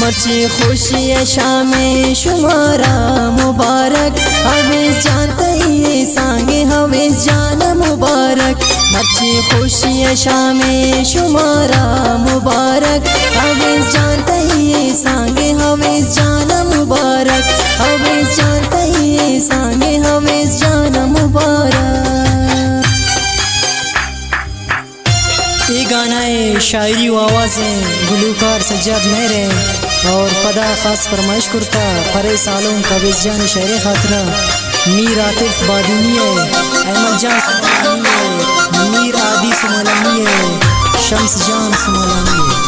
मर्ची खुशी शाम शुमारा मुबारक हवेस जानते ये सांगे हवेस जाना मुबारक मर्ची खुशी शाम शुमारा मुबारक हवेस जानते ये सांगे हवेस जाना मुबारक हवेस जानते ये सांगे हवेस जाना मुबारक। ये गाना है शायरी व आवाज़ें गुलूकार सज्जाद मेहर और पदा खास फरमाइश करता फरेस आलम कबीज जान शहर खातरा मीर आतिफ बादीनी है अहमद जान सुमलानी है मीर आदि सुमलानी है शम्स जान सुमलानी है।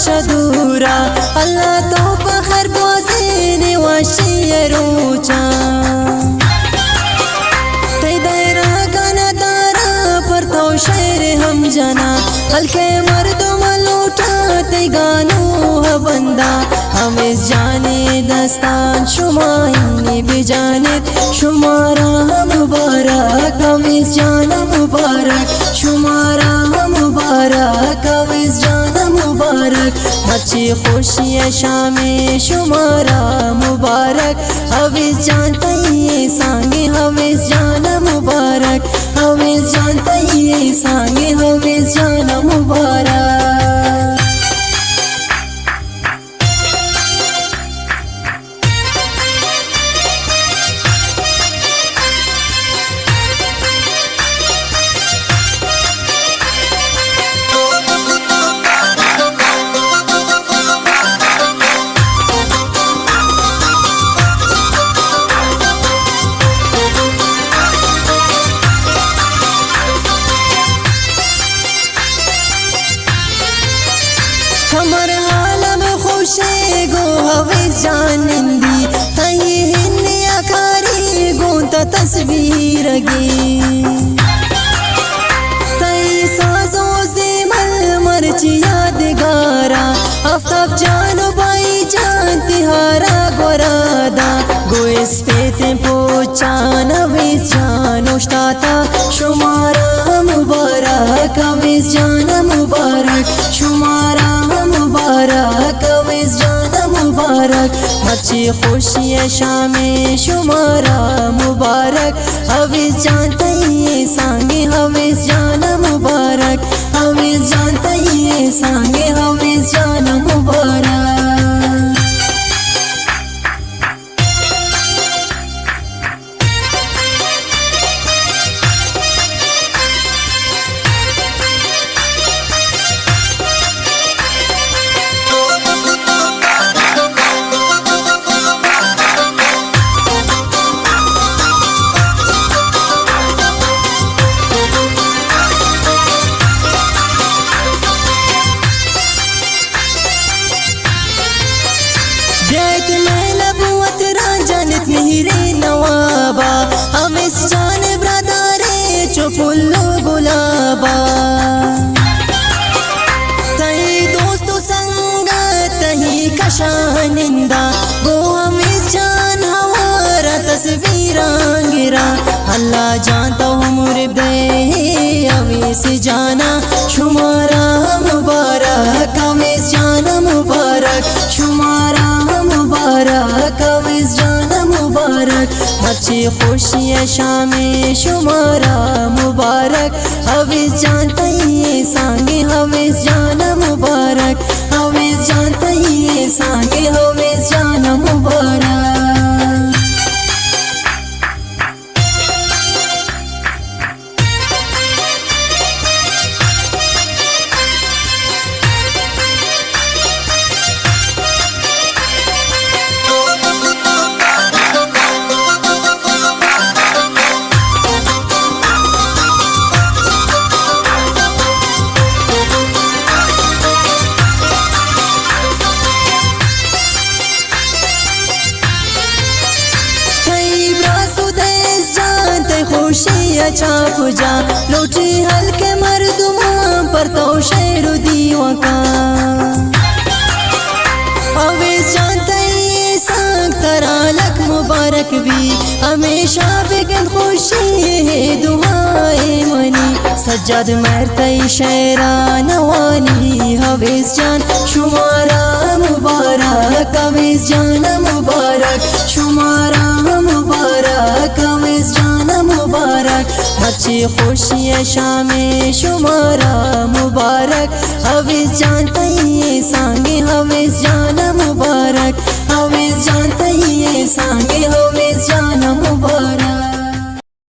शदूरा अल्लाह तो पखर बोझे वशी रोचा तेरा गाना तारा पर तो शेर हम जना हल्के मर्दों लूटा ते गानो है बंदा हमें जाने दस्तान शुमाई बेजाने शुमारा मुबारक हमें जाना मुबारक शुमारा मुबारक हमें जाना मुबारक अच्छी खुशी शाम शुमारा मुबारक हवेस जानते ये सांगे हवेस जाना मुबारक हवेस जानते ये सांगे हवेस जाना मुबारक। हमार हालम खुशे गो हवेस जानंदी तई हिन्या कारी गोंता तस्वीर गी तई साजों से मल मर्ची यादगारा आफ्ताब जानो बाई जान तिहारा गोरादा गोइस पेते पोचान हवेस जानो शताता शुमारा मुबारक हवेस जाना मुबारक शुमारा मुबारक हवेस जाना मुबारक अच्छी खुशी शाम शुमारा मुबारक हवेस जानते ये सांगे हवेस जाना मुबारक हवेस जानते ये सांगे हवेस जाना मुबारक। बैत में लबुवत राजनत मिहिरे नवाबा हमेस जान ब्रदारे चुपुल्लो गुलाबा तही दोस्तों संगत तही कशानिंदा गो हमेस जान हवारा तस्वीरांगिरा अल्लाह जानता हूँ मुर्दे हवेस जाना शुमारा मुबारक हवेस जाना मुबारक शुमारा मुबारक हवेस जाना मुबारक अच्छी खुशी शाम शुमारा मुबारक हवेस जानते ये सांगे हवेस जाना मुबारक हवेस जानते ये सांगे हवेस जाना मुबारक। खुशी अच्छा पूजा लौटी हल्के मर्दुमा पर तो शेर दीवा का हवेस जानते ये सांग भी हमेशा बेगन खुशी है दुआएं मनी सज्जाद मरतई शेरा नवानी हवेस जान शुमारा मुबारक हवेस जान मुबारक शुमारा मुबारक हवेस जान मुबारक अच्छी खुशी शाम शुमारा मुबारक हवेस जानता ही सांगे हवेस जाना मुबारक हवेस जानता ही सांगे हवेस जाना मुबारक।